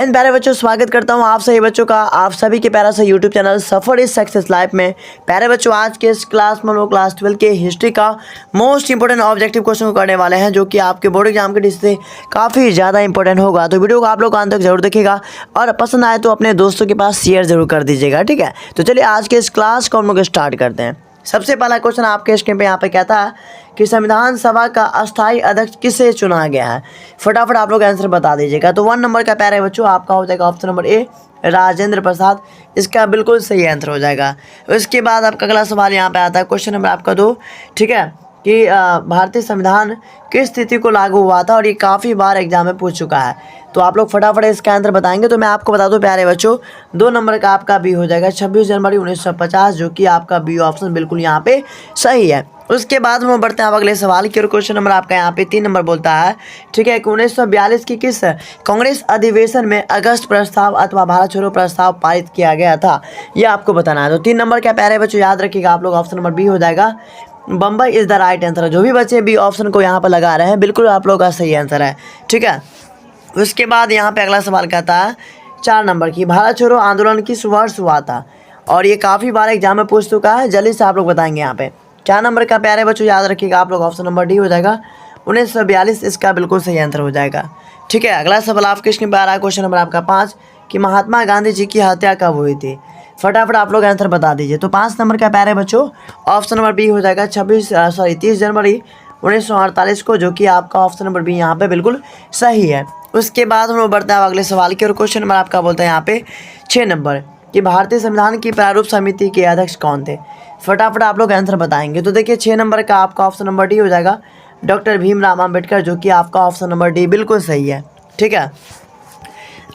प्यारे बच्चों, स्वागत करता हूं आप सभी बच्चों का आप सभी के प्यारा सा YouTube channel suffer is success life में। प्यारे बच्चों, आज के इस क्लास में हम लोग क्लास 12 के हिस्ट्री का मोस्ट इंपोर्टेंट ऑब्जेक्टिव क्वेश्चन को करने वाले हैं, जो कि आपके बोर्ड एग्जाम के दृष्टि से काफ़ी ज़्यादा इंपॉर्टेंट होगा। तो वीडियो को आप लोग अंत तक जरूर देखिएगा और पसंद आए तो अपने दोस्तों के पास शेयर जरूर कर दीजिएगा, ठीक है। तो चलिए आज के इस क्लास को हम लोग स्टार्ट करते हैं। सबसे पहला क्वेश्चन आपके स्क्रीन पे यहाँ पे कहता है कि संविधान सभा का अस्थायी अध्यक्ष किसे चुना गया है। फटाफट आप लोग आंसर बता दीजिएगा। तो 1 नंबर का प्यारे बच्चों आपका हो जाएगा option number A, Rajendra Prasad. इसका बिल्कुल सही आंसर हो जाएगा। उसके बाद आपका अगला सवाल यहाँ पे आता है, क्वेश्चन नंबर आपका 2, ठीक है, कि भारतीय संविधान किस स्थिति को लागू हुआ था, और ये काफ़ी बार एग्जाम में पूछ चुका है। तो आप लोग फटाफट इसका आंसर बताएंगे। तो मैं आपको बता दूं प्यारे बच्चों, 2 नंबर का आपका बी हो जाएगा 26 जनवरी 1950, जो कि आपका बी ऑप्शन बिल्कुल यहाँ पे सही है। उसके बाद हम बढ़ते हैं आप अगले सवाल की, और क्वेश्चन नंबर आपका यहाँ पे 3 नंबर बोलता है, ठीक है, कि 1942 की किस कांग्रेस अधिवेशन में अगस्त प्रस्ताव अथवा भारत छोड़ो प्रस्ताव पारित किया गया था, ये आपको बताना है। तो 3 नंबर का प्यारे बच्चों याद रखिएगा आप लोग, ऑप्शन नंबर बी हो जाएगा, Bombay is the right answer. जो भी बच्चे बी ऑप्शन को यहाँ पर लगा रहे हैं, बिल्कुल आप लोग का सही आंसर है, ठीक है। उसके बाद यहाँ पे अगला सवाल कहता है 4 नंबर की, भारत छोड़ो आंदोलन किस वर्ष हुआ था, और ये काफ़ी बार एग्जाम में पूछ चुका है, जल्दी से आप लोग बताएंगे। यहाँ पे 4 नंबर का प्यारे बच्चों याद रखिएगा आप लोग, ऑप्शन नंबर डी हो जाएगा 1942, इसका बिल्कुल सही आंसर हो जाएगा, ठीक है। अगला सवाल आपके स्क्रीन पर आ रहा है, क्वेश्चन नंबर आपका 5, कि महात्मा गांधी जी की हत्या कब हुई थी। फटाफट आप लोग आंसर बता दीजिए। तो 5 नंबर का प्यारे बच्चों ऑप्शन नंबर बी हो जाएगा 30 जनवरी 1948 को, जो कि आपका ऑप्शन नंबर बी यहाँ पे बिल्कुल सही है। उसके बाद हम लोग बढ़ते हैं अगले सवाल की, और क्वेश्चन नंबर आपका बोलता है यहाँ पे 6 नंबर, कि भारतीय संविधान की प्रारूप समिति के अध्यक्ष कौन थे। फटाफट आप लोग आंसर बताएंगे। तो देखिए 6 नंबर का आपका ऑप्शन नंबर डी हो जाएगा डॉक्टर भीमराव अम्बेडकर, जो कि आपका ऑप्शन नंबर डी बिल्कुल सही है, ठीक है।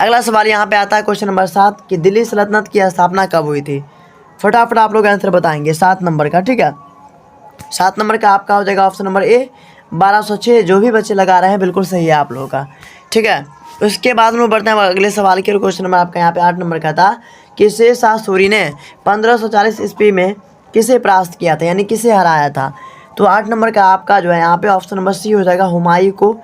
अगला सवाल यहाँ पे आता है क्वेश्चन नंबर 7, कि दिल्ली सल्तनत की स्थापना कब हुई थी। फटाफट आप लोग आंसर बताएंगे 7 नंबर का, ठीक है। 7 नंबर का आपका हो जाएगा ऑप्शन नंबर ए 1206। जो भी बच्चे लगा रहे हैं बिल्कुल सही है आप लोगों का, ठीक है। उसके बाद हम लोग बढ़ते हैं अगले सवाल के, क्वेश्चन नंबर आपका यहाँ पे 8 नंबर का था, कि शेर शाह सूरी ने 1540 ईस्वी में किसे परास्त किया था, यानी किसे हराया था। तो 8 नंबर का आपका जो है यहाँ पे ऑप्शन नंबर सी हो जाएगा हुमायूं को।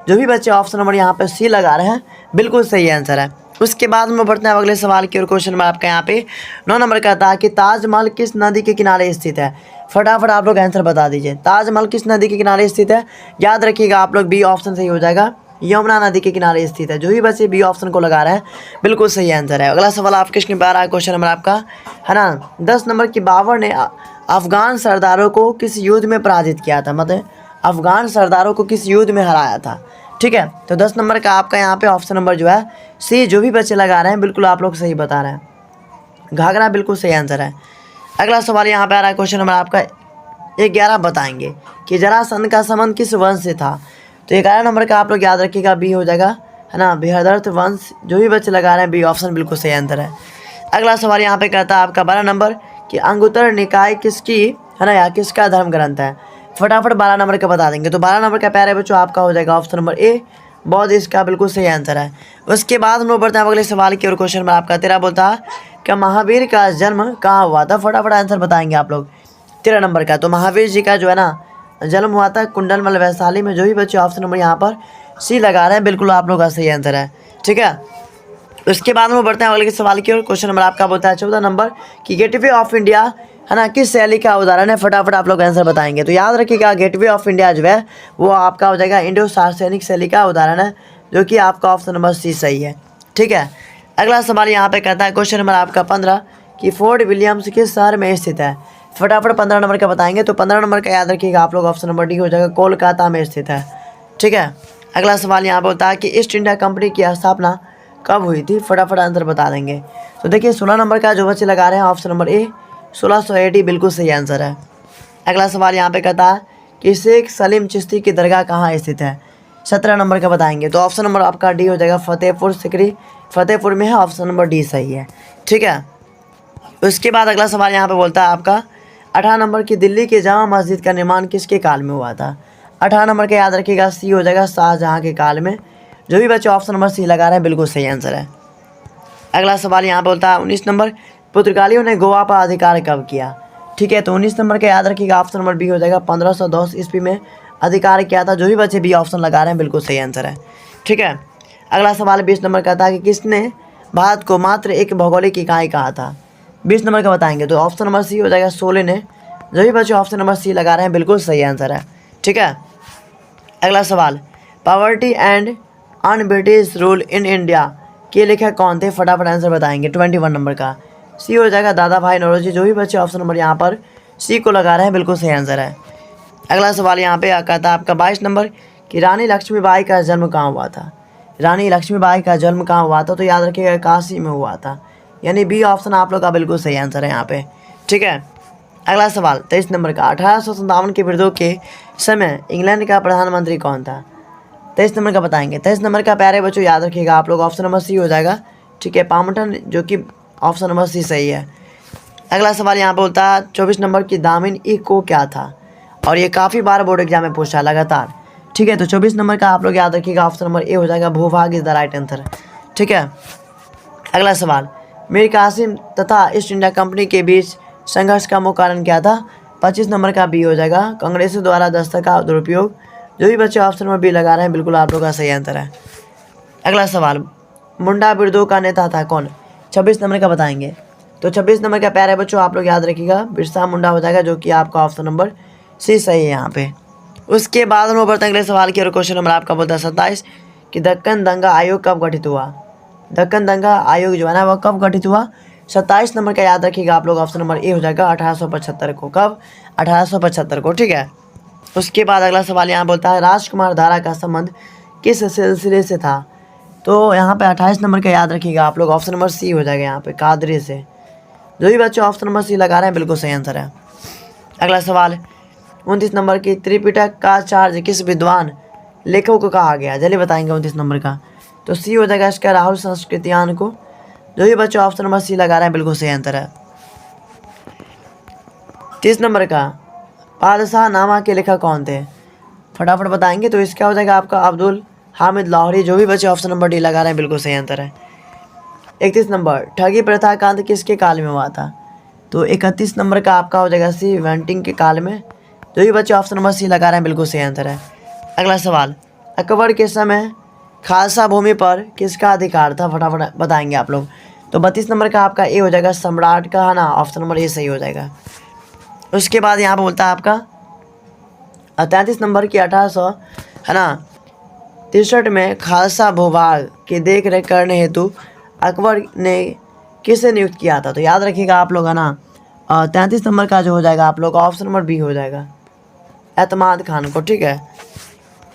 जो भी बच्चे ऑप्शन नंबर यहाँ पे सी लगा रहे हैं बिल्कुल सही आंसर है। उसके बाद हम बढ़ते हैं अगले सवाल की, और क्वेश्चन नंबर आपका यहाँ पे 9 नंबर का था, कि ताजमहल किस नदी के किनारे स्थित है। फटाफट आप लोग आंसर बता दीजिए। ताजमहल किस नदी के किनारे स्थित है, याद रखिएगा आप लोग, बी ऑप्शन सही हो जाएगा, यमुना नदी के किनारे स्थित है। जो भी बच्चे बी ऑप्शन को लगा रहे हैं बिल्कुल सही आंसर है। अगला सवाल आपके स्क्रीन पर आ रहा है, क्वेश्चन नंबर आपका है ना 10 नंबर की, बाबर ने अफगान सरदारों को किस युद्ध में पराजित किया था, मतलब अफगान सरदारों को किस युद्ध में हराया था, ठीक है। तो 10 नंबर का आपका यहाँ पे ऑप्शन नंबर जो है सी। जो भी बच्चे लगा रहे हैं बिल्कुल आप लोग सही बता रहे हैं, घाघरा बिल्कुल सही आंसर है। अगला सवाल यहाँ पे आ रहा है, क्वेश्चन नंबर आपका 11 बताएंगे, कि जरासंध का संबंध किस वंश से था। तो 11 नंबर का आप लोग याद रखिएगा, बी हो जाएगा, है ना, बृहदर्थ वंश। जो भी बच्चे लगा रहे हैं बी ऑप्शन बिल्कुल सही आंसर है। अगला सवाल यहाँ पे कहता है आपका 12 नंबर, कि अंगुत्तर निकाय किसकी, है ना, या किसका धर्म ग्रंथ है। फटाफट 12 नंबर का बता देंगे। तो 12 नंबर का प्यारे बच्चों आपका हो जाएगा ऑप्शन नंबर ए बौद्ध, इसका बिल्कुल सही आंसर है। उसके बाद हम लोग बढ़ते हैं अगले सवाल की, और क्वेश्चन नंबर आपका 13 बोलता है, कि महावीर का जन्म कहाँ हुआ था। फटाफट आंसर बताएंगे आप लोग 13 नंबर का। तो महावीर जी का जो है ना जन्म हुआ था कुंडलमल वैशाली में। जो भी बच्चे ऑप्शन नंबर यहाँ पर सी लगा रहे हैं बिल्कुल आप लोग का सही आंसर है, ठीक है। उसके बाद हम बढ़ते हैं अगले सवाल की, और क्वेश्चन नंबर आपका बोलता है 14 नंबर, कि गेटवे ऑफ इंडिया, है ना, किस शैली का उदाहरण है। फटाफट आप लोग आंसर बताएंगे। तो याद रखिएगा गेटवे ऑफ इंडिया जो है वो आपका हो जाएगा इंडो सार्वजनिक शैली का उदाहरण है, जो कि आपका ऑप्शन नंबर सी सही है, ठीक है। अगला सवाल यहाँ पे कहता है क्वेश्चन नंबर आपका 15, कि फोर्ट विलियम्स किस शहर में स्थित है। फटाफट 15 नंबर का बताएंगे। तो 15 नंबर का याद रखिएगा आप लोग, ऑप्शन नंबर डी हो जाएगा कोलकाता में स्थित है, ठीक है। अगला सवाल यहाँ पर होता है, कि ईस्ट इंडिया कंपनी की स्थापना कब हुई थी। फटाफट आंसर बता देंगे। तो देखिए 16 नंबर का जो बच्चे लगा रहे हैं ऑप्शन नंबर ए 1680 बिल्कुल सही आंसर है। अगला सवाल यहाँ पे कहता है, कि शेख सलीम चिश्ती की दरगाह कहाँ स्थित है। 17 नंबर का बताएंगे। तो ऑप्शन नंबर आपका डी हो जाएगा फतेहपुर सिकरी, फतेहपुर में है, ऑप्शन नंबर डी सही है, ठीक है। उसके बाद अगला सवाल यहाँ पे बोलता है आपका 18 नंबर की, दिल्ली के जामा मस्जिद का निर्माण किसके काल में हुआ था। 18 नंबर का याद रखिएगा सी हो जाएगा शाहजहाँ के काल में। जो भी बच्चे ऑप्शन नंबर सी लगा रहे हैं बिल्कुल सही आंसर है। अगला सवाल यहाँ बोलता है 19 नंबर, पुर्तगालियों ने गोवा पर अधिकार कब किया, ठीक है। तो 19 नंबर का याद रखिएगा ऑप्शन नंबर बी हो जाएगा 1510 ईस्वी में अधिकार किया था। जो भी बच्चे बी ऑप्शन लगा रहे हैं बिल्कुल सही आंसर है, ठीक है। अगला सवाल 20 नंबर का था कि किसने भारत को मात्र एक भौगोलिक इकाई कहा था। 20 नंबर का बताएंगे तो ऑप्शन नंबर सी हो जाएगा सोले ने। जो भी बच्चे ऑप्शन नंबर सी लगा रहे हैं बिल्कुल सही आंसर है। ठीक है, अगला सवाल poverty and un British rule in India के लेखक कौन थे, फटाफट आंसर बताएंगे। 21 नंबर का सी हो जाएगा दादा भाई नौरोजी। जो भी बच्चे ऑप्शन नंबर यहाँ पर सी को लगा रहे हैं बिल्कुल सही आंसर है। अगला सवाल यहाँ पे कहता है आपका 22 नंबर कि रानी लक्ष्मीबाई का जन्म कहाँ हुआ था। रानी लक्ष्मीबाई का जन्म कहाँ हुआ था, तो याद रखिएगा काशी में हुआ था, यानी बी ऑप्शन आप लोग का बिल्कुल सही आंसर है यहाँ पे। ठीक है, अगला सवाल 23 नंबर का 1857 के विद्रोह के समय इंग्लैंड का प्रधानमंत्री कौन था। 23 नंबर का बताएंगे। 23 नंबर का प्यारे बच्चों याद रखिएगा आप लोग ऑप्शन नंबर सी हो जाएगा। ठीक है, पामटन, जो कि ऑप्शन नंबर सी सही है। अगला सवाल यहाँ पर बोलता है 24 नंबर की दामिन ई को क्या था, और ये काफ़ी बार बोर्ड एग्जाम में पूछा लगातार। ठीक है, तो 24 नंबर का आप लोग याद रखिएगा ऑप्शन नंबर ए हो जाएगा, भूभाग इज द राइट आंसर। ठीक है, अगला सवाल मीर कासिम तथा ईस्ट इंडिया कंपनी के बीच संघर्ष का मुख्य कारण क्या था। 25 नंबर का बी हो जाएगा, कांग्रेसियों द्वारा दस्तक का दुरुपयोग। जो भी बच्चे ऑप्शन नंबर बी लगा रहे हैं बिल्कुल आप लोग का सही आंसर है। अगला सवाल मुंडा बिरदों का नेता था कौन। 26 नंबर का बताएंगे तो 26 नंबर का प्यारे बच्चों आप लोग याद रखिएगा बिरसा मुंडा हो जाएगा, जो कि आपका ऑप्शन नंबर सी सही है यहाँ पे। उसके बाद हम बढ़ते हैं अगले सवाल की और क्वेश्चन नंबर आपका बोलता है 27 कि दक्कन दंगा आयोग कब गठित हुआ। दक्कन दंगा आयोग जो है ना वह कब गठित हुआ। 27 नंबर का याद रखिएगा आप लोग ऑप्शन नंबर ए हो जाएगा 1875 को। कब, 1875 को। ठीक है, उसके बाद अगला सवाल यहाँ बोलता है राजकुमार धारा का संबंध किस सिलसिले से था। तो यहाँ पे 28 नंबर का याद रखिएगा आप लोग ऑप्शन नंबर सी हो जाएगा यहाँ पे कादरी से। जो भी बच्चे ऑप्शन नंबर सी लगा रहे हैं बिल्कुल सही आंसर है। अगला सवाल 29 नंबर की त्रिपिटक का चार्ज किस विद्वान लेखक को कहा गया, जल्दी बताएंगे 29 नंबर का। तो सी हो जाएगा इसका राहुल संस्कृतियान को। जो भी बच्चे ऑप्शन नंबर सी लगा रहे हैं बिल्कुल सही आंसर है। 30 नंबर का बादशाह नामा के लेखक कौन थे, फटाफट बताएंगे। तो इसका हो जाएगा आपका अब्दुल हामिद लाहौरी। जो भी बच्चे ऑप्शन नंबर डी लगा रहे हैं बिल्कुल सही आंसर है। 31 नंबर ठगी प्रथा का अंत किसके काल में हुआ था। तो 31 नंबर का आपका हो जाएगा सी वेंटिंग के काल में। जो भी बच्चे ऑप्शन नंबर सी लगा रहे हैं बिल्कुल सही आंसर है। अगला सवाल अकबर के समय खालसा भूमि पर किसका अधिकार था, फटाफट बताएंगे आप लोग। तो 32 नंबर का आपका ए हो जाएगा सम्राट का, है ना, ऑप्शन नंबर ए सही हो जाएगा। उसके बाद यहाँ पर बोलता है आपका 33 नंबर की 1800 है ना 63 में खालसा भूभाग की देख रेख करने हेतु अकबर ने किसे नियुक्त किया था। तो याद रखिएगा आप लोग, है ना, 33 नंबर का जो हो जाएगा आप लोग ऑप्शन नंबर बी हो जाएगा, एतमाद खान को। ठीक है,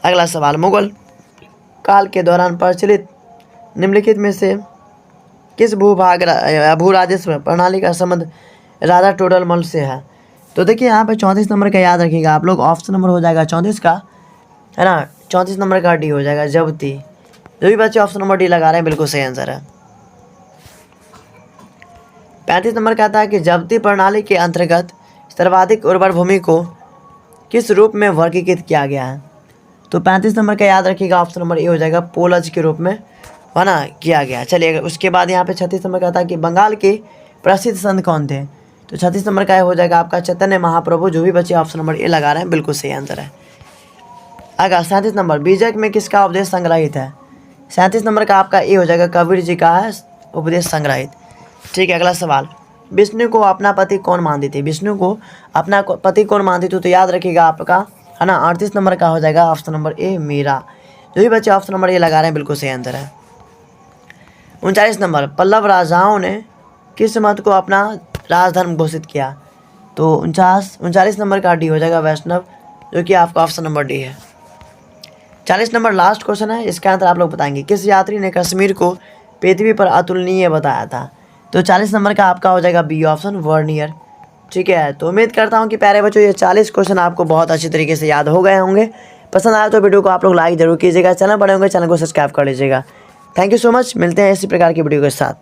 अगला सवाल मुगल काल के दौरान प्रचलित निम्नलिखित में से किस भू राजस्व प्रणाली का संबंध राजा टोडरमल से है। तो देखिए यहाँ पे 34 नंबर का याद रखिएगा आप लोग ऑप्शन नंबर हो जाएगा 34 का, है ना, 34 नंबर का डी हो जाएगा जब्ती। जो भी बच्चे ऑप्शन नंबर डी लगा रहे हैं बिल्कुल सही आंसर है। 35 नंबर कहता है कि जब्ती प्रणाली के अंतर्गत सर्वाधिक उर्वर भूमि को किस रूप में वर्गीकृत किया गया है। तो 35 नंबर का याद रखिएगा ऑप्शन नंबर ए हो जाएगा पोलज के रूप में, है ना, किया गया। चलिए उसके बाद यहाँ पे 36 नंबर कहता है कि बंगाल के प्रसिद्ध संत कौन थे। तो 36 नंबर का हो जाएगा आपका चैतन्य महाप्रभु। जो भी बच्चे ऑप्शन नंबर ए लगा रहे हैं बिल्कुल सही आंसर है। अगर 37 नंबर बीजक में किसका उपदेश संग्रहित है। 37 नंबर का आपका ए हो जाएगा कबीर जी का है उपदेश संग्रहित। ठीक है, अगला सवाल विष्णु को अपना पति कौन मानती थी। विष्णु को अपना पति कौन मानती थी। तो याद रखिएगा आपका, है ना, 38 नंबर का हो जाएगा ऑप्शन नंबर ए मीरा। जो भी बच्चे ऑप्शन नंबर ए लगा रहे हैं बिल्कुल सही आंसर है। 39 नंबर पल्लव राजाओं ने किस मत को अपना राजधर्म घोषित किया। तो 39 नंबर का डी हो जाएगा वैष्णव, जो कि आपका ऑप्शन नंबर डी है। 40 नंबर लास्ट क्वेश्चन है, इसका आंसर आप लोग बताएंगे। किस यात्री ने कश्मीर को पृथ्वी पर अतुलनीय बताया था। तो 40 नंबर का आपका हो जाएगा बी ऑप्शन वर्नियर। ठीक है, तो उम्मीद करता हूँ कि प्यारे बच्चों ये 40 क्वेश्चन आपको बहुत अच्छी तरीके से याद हो गए होंगे। पसंद आया तो वीडियो को आप लोग लाइक जरूर कीजिएगा, चैनल बड़े होंगे चैनल को सब्सक्राइब कर लीजिएगा। थैंक यू सो मच, मिलते हैं इसी प्रकार की वीडियो के साथ।